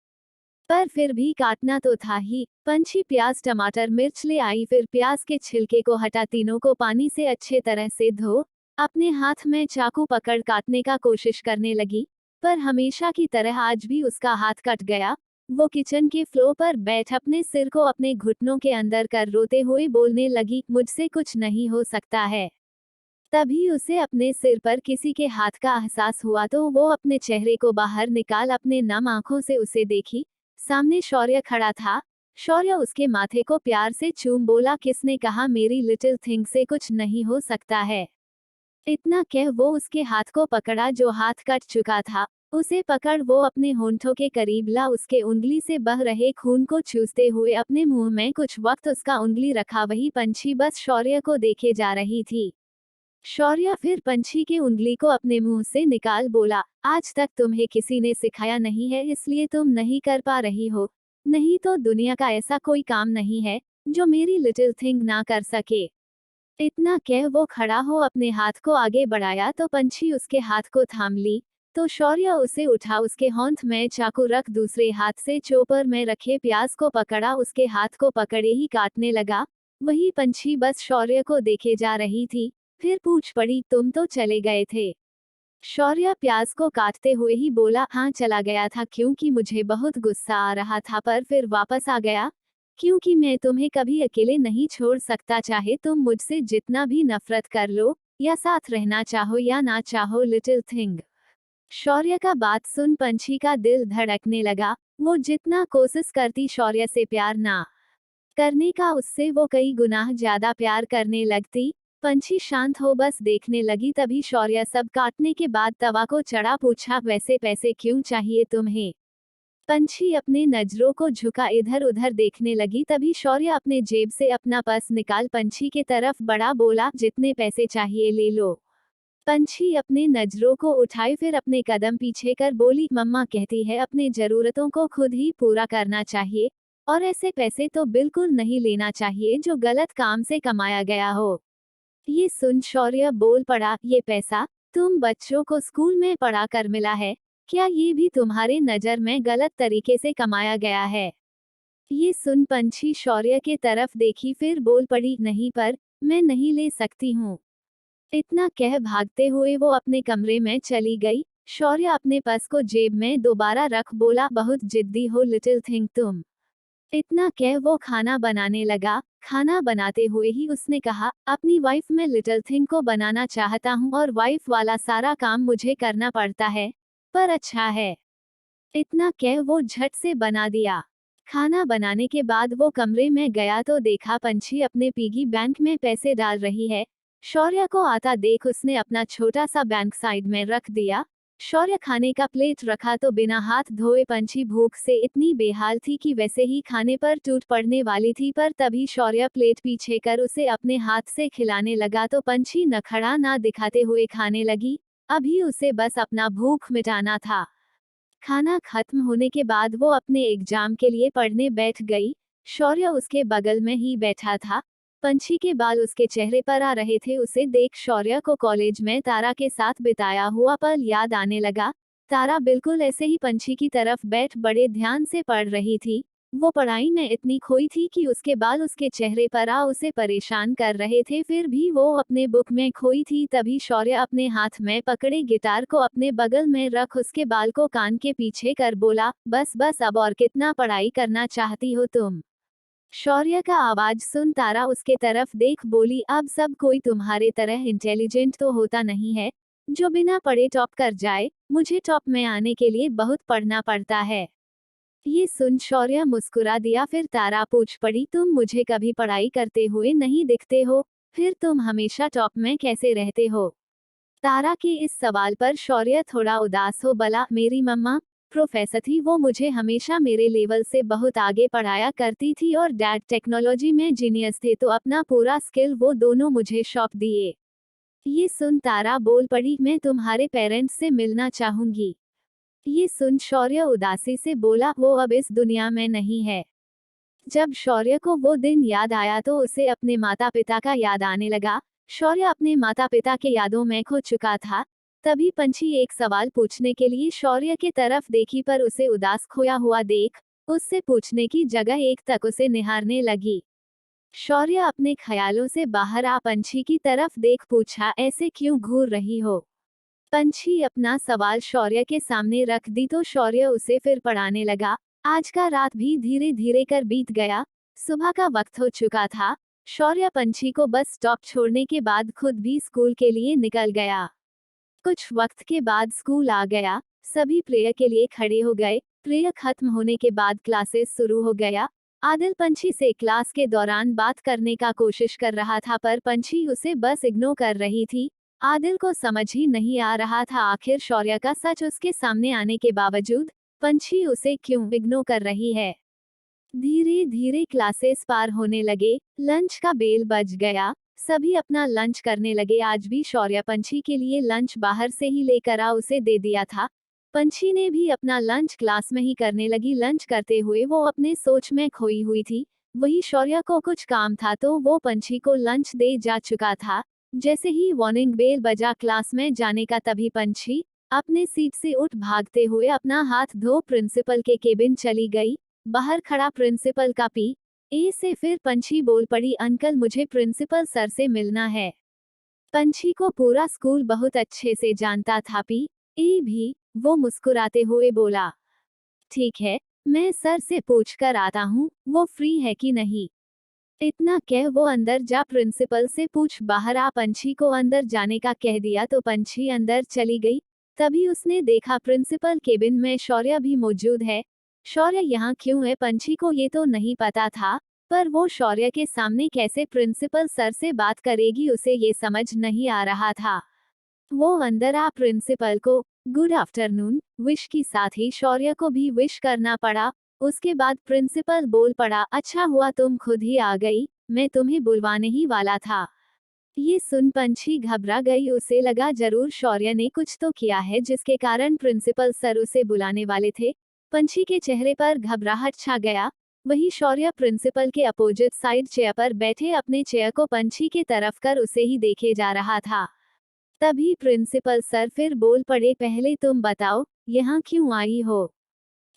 पर फिर भी काटना तो था ही। पंछी प्याज, टमाटर, मिर्च ले आई, फिर प्याज के छिलके को हटा, तीनों को पानी से अच्छे तरह से धो, अपने हाथ में चाकू पकड़ काटने का कोशिश करने लगी, पर हमेशा की तरह आज भी उसका हाथ कट गया। वो किचन के फ्लोर पर बैठ अपने सिर को अपने घुटनों के अंदर कर रोते हुए बोलने लगी, मुझसे कुछ नहीं हो सकता है। तभी उसे अपने सिर पर किसी के हाथ का एहसास हुआ तो वो अपने चेहरे को बाहर निकाल अपने नम आंखों से उसे देखी। सामने शौर्य खड़ा था। शौर्य उसके माथे को प्यार से चूम बोला, किसने कहा मेरी लिटिल थिंग से कुछ नहीं हो सकता है? इतना कह वो उसके हाथ को पकड़ा जो हाथ कट चुका था। उसे पकड़ वो अपने होंठों के करीब ला, उसके उंगली से बह रहे खून को चूसते हुए अपने मुंह में कुछ वक्त उसका उंगली रखा। वही पंछी बस शौर्य को देखे जा रही थी। शौर्य फिर पंछी की उंगली को अपने मुंह से निकाल बोला, आज तक तुम्हें किसी ने सिखाया नहीं है, इसलिए तुम नहीं कर पा रही हो। नहीं तो दुनिया का ऐसा कोई काम नहीं है जो मेरी लिटिल थिंग ना कर सके। इतना कह वो खड़ा हो अपने हाथ को आगे बढ़ाया तो पंछी उसके हाथ को थाम ली। तो शौर्य उसे उठा, उसके होंठ में चाकू रख दूसरे हाथ से चोपर में रखे प्याज को पकड़ा, उसके हाथ को पकड़े ही काटने लगा। वही पंछी बस शौर्य को देखे जा रही थी। फिर पूछ पड़ी, तुम तो चले गए थे? शौर्य प्याज को काटते हुए ही बोला, हाँ चला गया था क्योंकि मुझे बहुत गुस्सा आ रहा था, पर फिर वापस आ गया क्योंकि मैं तुम्हें कभी अकेले नहीं छोड़ सकता, चाहे तुम मुझसे जितना भी नफरत कर लो या साथ रहना चाहो या ना चाहो लिटिल थिंग। शौर्य का बात सुन पंछी का दिल धड़कने लगा। वो जितना कोशिश करती शौर्य से प्यार ना करने का, उससे वो कई गुना ज्यादा प्यार करने लगती। पंछी शांत हो बस देखने लगी। तभी शौर्य सब काटने के बाद तवा को चढ़ा, पूछा, वैसे पैसे क्यों चाहिए तुम्हें? पंछी अपने नजरों को झुका इधर उधर देखने लगी। तभी शौर्य अपने जेब से अपना पर्स निकाल पंछी के तरफ बढ़ा, बोला, जितने पैसे चाहिए ले लो। पंछी अपने नजरों को उठाए, फिर अपने कदम पीछे कर बोली, मम्मा कहती है अपने जरूरतों को खुद ही पूरा करना चाहिए और ऐसे पैसे तो बिल्कुल नहीं लेना चाहिए जो गलत काम से कमाया गया हो। ये सुन शौर्य बोल पड़ा, ये पैसा तुम बच्चों को स्कूल में पढ़ा कर मिला है, क्या ये भी तुम्हारे नजर में गलत तरीके से कमाया गया है? ये सुन पंछी शौर्य के तरफ देखी, फिर बोल पड़ी, नहीं, पर मैं नहीं ले सकती हूँ। इतना कह भागते हुए वो अपने कमरे में चली गई। शौर्य अपने पर्स को जेब में दोबारा रख बोला, बहुत जिद्दी हो लिटिल थिंग तुम। इतना कह वो खाना बनाने लगा। खाना बनाते हुए ही उसने कहा, अपनी वाइफ मैं लिटिल थिंग को बनाना चाहता हूँ और वाइफ वाला सारा काम मुझे करना पड़ता है, पर अच्छा है। इतना कह वो झट से बना दिया। खाना बनाने के बाद वो कमरे में गया तो देखा पंछी अपने पिगी बैंक में पैसे डाल रही है। शौर्य को आता देख उसने अपना छोटा सा बैंक साइड में रख दिया। शौर्य खाने का प्लेट रखा तो बिना हाथ धोए पंछी भूख से इतनी बेहाल थी कि वैसे ही खाने पर टूट पड़ने वाली थी, पर तभी शौर्य प्लेट पीछे कर उसे अपने हाथ से खिलाने लगा तो पंछी नखड़ा ना दिखाते हुए खाने लगी। अभी उसे बस अपना भूख मिटाना था। खाना खत्म होने के बाद वो अपने एग्जाम के लिए पढ़ने बैठ गई। शौर्य उसके बगल में ही बैठा था। पंछी के बाल उसके चेहरे पर आ रहे थे। उसे देख शौर्य को कॉलेज में तारा के साथ बिताया हुआ पल याद आने लगा। तारा बिल्कुल ऐसे ही पंछी की तरफ बैठ बड़े ध्यान से पढ़ रही थी। वो पढ़ाई में इतनी खोई थी कि उसके बाल उसके चेहरे पर आ उसे परेशान कर रहे थे। फिर भी वो अपने बुक में खोई थी। तभी शौर्य अपने हाथ में पकड़े गिटार को अपने बगल में रख उसके बाल को कान के पीछे कर बोला, बस बस अब और कितना पढ़ाई करना चाहती हो तुम। शौर्य का आवाज सुन तारा उसके तरफ देख बोली, अब सब कोई तुम्हारे तरह इंटेलिजेंट तो होता नहीं है जो बिना पढ़े टॉप कर जाए। मुझे टॉप में आने के लिए बहुत पढ़ना पड़ता है। ये सुन शौर्य मुस्कुरा दिया। फिर तारा पूछ पड़ी, तुम मुझे कभी पढ़ाई करते हुए नहीं दिखते हो, फिर तुम हमेशा टॉप में कैसे रहते हो। तारा के इस सवाल पर शौर्य थोड़ा उदास हो बोला, मेरी मम्मा प्रोफेसर थी, वो मुझे हमेशा मेरे लेवल से बहुत आगे पढ़ाया करती थी और डैड टेक्नोलॉजी में जीनियस थे तो अपना पूरा स्किल वो दोनों मुझे सौंप दिए। ये सुन तारा बोल पड़ी, मैं तुम्हारे पेरेंट्स से मिलना चाहूंगी। ये सुन शौर्य उदासी से बोला, वो अब इस दुनिया में नहीं है। जब शौर्य को वो दिन याद आया तो उसे अपने माता पिता का याद आने लगा। शौर्य अपने माता पिता के यादों में खो चुका था। तभी पंछी एक सवाल पूछने के लिए शौर्य के तरफ देखी पर उसे उदास खोया हुआ देख उससे पूछने की जगह एक तक उसे निहारने लगी। शौर्य अपने ख्यालों से बाहर आ पंछी की तरफ देख पूछा, ऐसे क्यों घूर रही हो। पंछी अपना सवाल शौर्य के सामने रख दी तो शौर्य उसे फिर पढ़ाने लगा। आज का रात भी धीरे धीरे कर बीत गया। सुबह का वक्त हो चुका था। शौर्य पंछी को बस स्टॉप छोड़ने के बाद खुद भी स्कूल के लिए निकल गया। कुछ वक्त के बाद स्कूल आ गया। सभी प्रेयर के लिए खड़े हो गए। प्रेयर खत्म होने के बाद क्लासेस शुरू हो गया। आदिल पंछी से क्लास के दौरान बात करने का कोशिश कर रहा था पर पंछी उसे बस इग्नोर कर रही थी। आदिल को समझ ही नहीं आ रहा था आखिर शौर्य का सच उसके सामने आने के बावजूद पंछी उसे क्यों इग्नोर कर रही है। धीरे धीरे क्लासेस पार होने लगे। लंच का बेल बज गया। सभी अपना लंच करने लगे। आज भी शौर्य पंछी के लिए लंच बाहर से ही लेकर आ उसे दे दिया था। पंछी ने भी अपना लंच क्लास में ही करने लगी। लंच करते हुए वो अपने सोच में खोई हुई थी। वही शौर्य को कुछ काम था तो वो पंछी को लंच दे जा चुका था। जैसे ही वार्निंग बेल बजा क्लास में जाने का तभी पंछी अपने सीट से उठ भागते हुए अपना हाथ धो प्रिंसिपल के केबिन चली गई। बाहर खड़ा प्रिंसिपल का पी ए से फिर पंछी बोल पड़ी, अंकल मुझे प्रिंसिपल सर से मिलना है। पंछी को पूरा स्कूल बहुत अच्छे से जानता था। पी ए भी वो मुस्कुराते हुए बोला, ठीक है, मैं सर से पूछ कर आता हूँ वो फ्री है कि नहीं। इतना कह वो अंदर जा प्रिंसिपल से पूछ बाहर आ। पंछी को अंदर जाने का कह दिया तो पंछी अंदर चली गई। तभी उसने देखा प्रिंसिपल केबिन में शौर्य भी मौजूद है। शौर्य यहाँ क्यों है पंछी को ये तो नहीं पता था, पर वो शौर्य के सामने कैसे प्रिंसिपल सर से बात करेगी उसे ये समझ नहीं आ रहा था। वो अंदर आ प्रिंसिपल को गुड आफ्टरनून विश की साथ ही शौर्य को भी विश करना पड़ा। उसके बाद प्रिंसिपल बोल पड़ा, अच्छा हुआ तुम खुद ही आ गई, मैं तुम्हें बुलवाने ही वाला था। ये सुन पंछी घबरा गई। उसे लगा जरूर शौर्य ने कुछ तो किया है जिसके कारण प्रिंसिपल सर उसे बुलाने वाले थे। पंछी के चेहरे पर घबराहट छा गया। वही शौर्य प्रिंसिपल के अपोजिट साइड चेयर पर बैठे अपने चेयर को पंछी के तरफ कर उसे ही देखे जा रहा था। तभी प्रिंसिपल सर फिर बोल पड़े, पहले तुम बताओ यहाँ क्यों आई हो।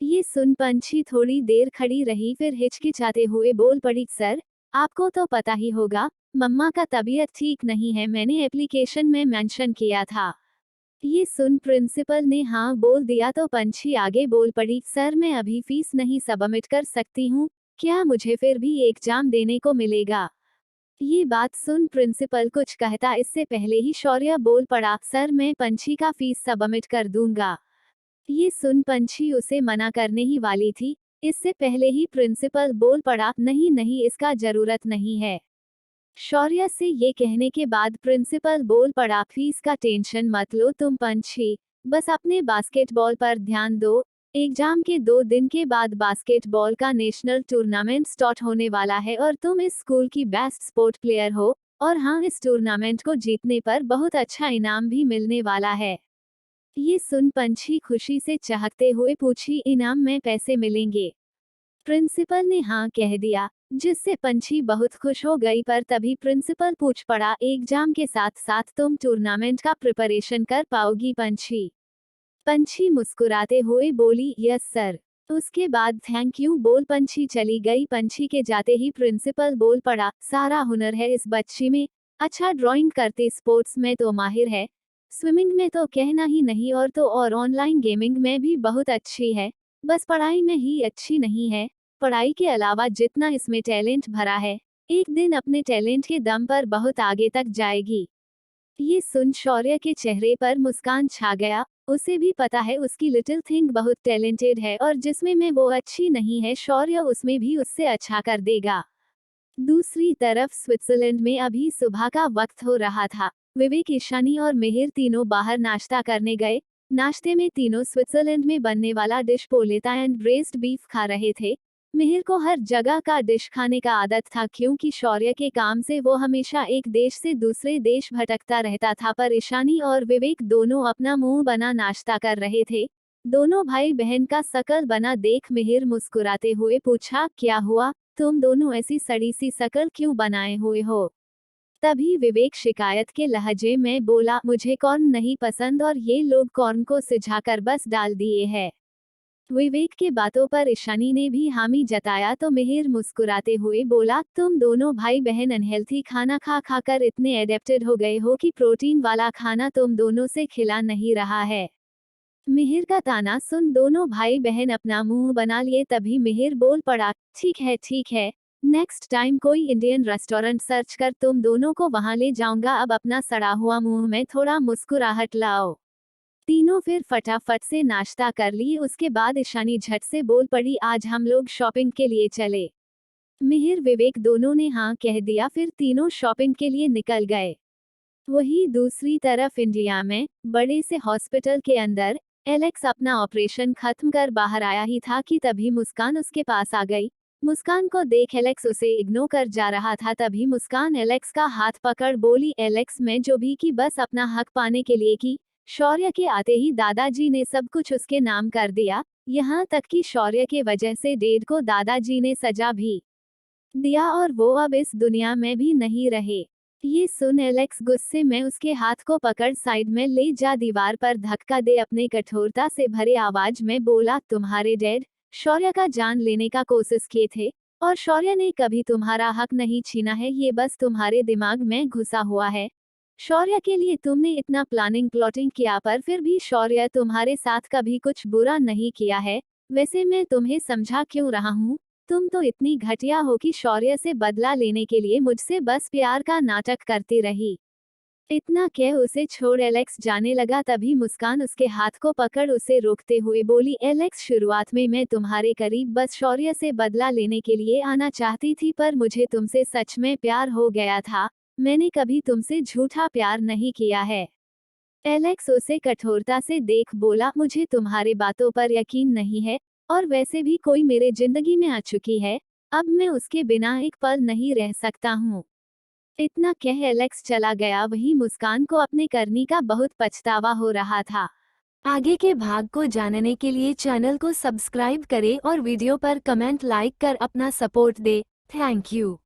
ये सुन पंछी थोड़ी देर खड़ी रही फिर हिचकिचाते हुए बोल पड़ी, सर आपको तो पता ही होगा मम्मा का तबीयत ठीक नहीं है, मैंने एप्लीकेशन में मेंशन किया था। ये सुन प्रिंसिपल ने हाँ बोल दिया तो पंछी आगे बोल पड़ी, सर मैं अभी फीस नहीं सबमिट कर सकती हूँ, क्या मुझे फिर भी एग्जाम देने को मिलेगा। ये बात सुन प्रिंसिपल कुछ कहता इससे पहले ही शौर्य बोल पड़ा, सर मैं पंछी का फीस सबमिट कर दूंगा। ये सुन पंछी उसे मना करने ही वाली थी, इससे पहले ही प्रिंसिपल बोल पड़ा, नहीं नहीं इसका जरूरत नहीं है। शौर्य से ये कहने के बाद प्रिंसिपल बोल पड़ा, फीस का टेंशन मत लो तुम पंछी, बस अपने बास्केटबॉल पर ध्यान दो। एग्जाम के 2 दिन के बाद बास्केटबॉल का नेशनल टूर्नामेंट स्टार्ट होने वाला है और तुम इस स्कूल की बेस्ट स्पोर्ट प्लेयर हो, और हाँ इस टूर्नामेंट को जीतने पर बहुत अच्छा इनाम भी मिलने वाला है। ये सुन पंछी खुशी से चहकते हुए पूछी, इनाम में पैसे मिलेंगे। प्रिंसिपल ने हाँ कह दिया। जिससे पंछी बहुत खुश हो गई, पर तभी प्रिंसिपल पूछ पड़ा, एग्जाम के साथ साथ तुम टूर्नामेंट का प्रिपरेशन कर पाओगी पंछी? पंछी मुस्कुराते हुए बोली, यस सर। उसके बाद थैंक यू बोल पंछी चली गई। पंछी के जाते ही प्रिंसिपल बोल पड़ा, सारा हुनर है इस बच्ची में। अच्छा ड्राइंग करते, स्पोर्ट्स में तो माहिर है, स्विमिंग में तो कहना ही नहीं, और तो और ऑनलाइन गेमिंग में भी बहुत अच्छी है। बस पढ़ाई में ही अच्छी नहीं है। पढ़ाई के अलावा जितना इसमें टैलेंट भरा है, एक दिन अपने टैलेंट के दम पर बहुत आगे तक जाएगी। ये सुन शौर्य के चेहरे पर मुस्कान छा गया। उसे भी पता है उसकी लिटिल थिंग बहुत टैलेंटेड है, और जिसमें मैं वो अच्छी नहीं है, शौर्य उसमें भी उससे अच्छा कर देगा। दूसरी तरफ स्विट्जरलैंड में अभी सुबह का वक्त हो रहा था। विवेक, ईशानी और मिहिर तीनों बाहर नाश्ता करने गए। नाश्ते में तीनों स्विट्जरलैंड में बनने वाला डिश पोलेता एंड ब्रेस्ड बीफ खा रहे थे। मिहिर को हर जगह का डिश खाने का आदत था, क्योंकि शौर्य के काम से वो हमेशा एक देश से दूसरे देश भटकता रहता था। पर ईशानी और विवेक दोनों अपना मुंह बना नाश्ता कर रहे थे। दोनों भाई बहन का शकल बना देख मिहिर मुस्कुराते हुए पूछा, क्या हुआ, तुम दोनों ऐसी सड़ी सी शकल क्यों बनाए हुए हो? तभी विवेक शिकायत के लहजे में बोला, मुझे कॉर्न नहीं पसंद और ये लोग कॉर्न को सिझाकर बस डाल दिए है। विवेक के बातों पर ईशानी ने भी हामी जताया तो मिहिर मुस्कुराते हुए बोला, तुम दोनों भाई बहन अनहेल्थी खाना खा खाकर इतने एडेप्टेड हो गए हो कि प्रोटीन वाला खाना तुम दोनों से खिला नहीं रहा है। मिहिर का ताना सुन दोनों भाई बहन अपना मुंह बना लिए। तभी मिहिर बोल पड़ा, ठीक है, नेक्स्ट टाइम कोई इंडियन रेस्टोरेंट सर्च कर तुम दोनों को वहां ले जाऊंगा। अब अपना सड़ा हुआ मुंह में थोड़ा मुस्कुराहट लाओ। तीनों फिर फटाफट से नाश्ता कर लिए। उसके बाद ईशानी झट से बोल पड़ी, आज हम लोग शॉपिंग के लिए चले। मिहिर विवेक दोनों ने हाँ कह दिया। फिर तीनों शॉपिंग के लिए निकल गए। वहीं दूसरी तरफ इंडिया में बड़े से हॉस्पिटल के अंदर एलेक्स अपना ऑपरेशन खत्म कर बाहर आया ही था कि तभी मुस्कान उसके पास आ गई। मुस्कान को देख एलेक्स उसे इग्नोर कर जा रहा था। तभी मुस्कान एलेक्स का हाथ पकड़ बोली, एलेक्स मैं जो भी की बस अपना हक पाने के लिए की। शौर्य के आते ही दादाजी ने सब कुछ उसके नाम कर दिया, यहाँ तक कि शौर्य के वजह से डेड को दादाजी ने सजा भी दिया, और वो अब इस दुनिया में भी नहीं रहे। ये सुन एलेक्स गुस्से में उसके हाथ को पकड़ साइड में ले जा दीवार पर धक्का दे अपने कठोरता से भरे आवाज में बोला, तुम्हारे डैड शौर्य का जान लेने का कोशिश किए थे, और शौर्य ने कभी तुम्हारा हक नहीं छीना है, ये बस तुम्हारे दिमाग में घुसा हुआ है। शौर्य के लिए तुमने इतना प्लानिंग प्लॉटिंग किया, पर फिर भी शौर्य तुम्हारे साथ कभी कुछ बुरा नहीं किया है। वैसे मैं तुम्हें समझा क्यों रहा हूँ, तुम तो इतनी घटिया हो कि शौर्य से बदला लेने के लिए मुझसे बस प्यार का नाटक करती रही। इतना कह उसे छोड़ एलेक्स जाने लगा। तभी मुस्कान उसके हाथ को पकड़ उसे रोकते हुए बोली, एलेक्स शुरुआत में मैं तुम्हारे करीब बस शौर्य से बदला लेने के लिए आना चाहती थी, पर मुझे तुमसे सच में प्यार हो गया था। मैंने कभी तुमसे झूठा प्यार नहीं किया है। एलेक्स उसे कठोरता से देख बोला, मुझे तुम्हारे बातों पर यकीन नहीं है, और वैसे भी कोई मेरे जिंदगी में आ चुकी है, अब मैं उसके बिना एक पल नहीं रह सकता हूँ। इतना कह एलेक्स चला गया। वहीं मुस्कान को अपने करनी का बहुत पछतावा हो रहा था। आगे के भाग को जानने के लिए चैनल को सब्सक्राइब करें और वीडियो पर कमेंट लाइक कर अपना सपोर्ट दे। Thank you.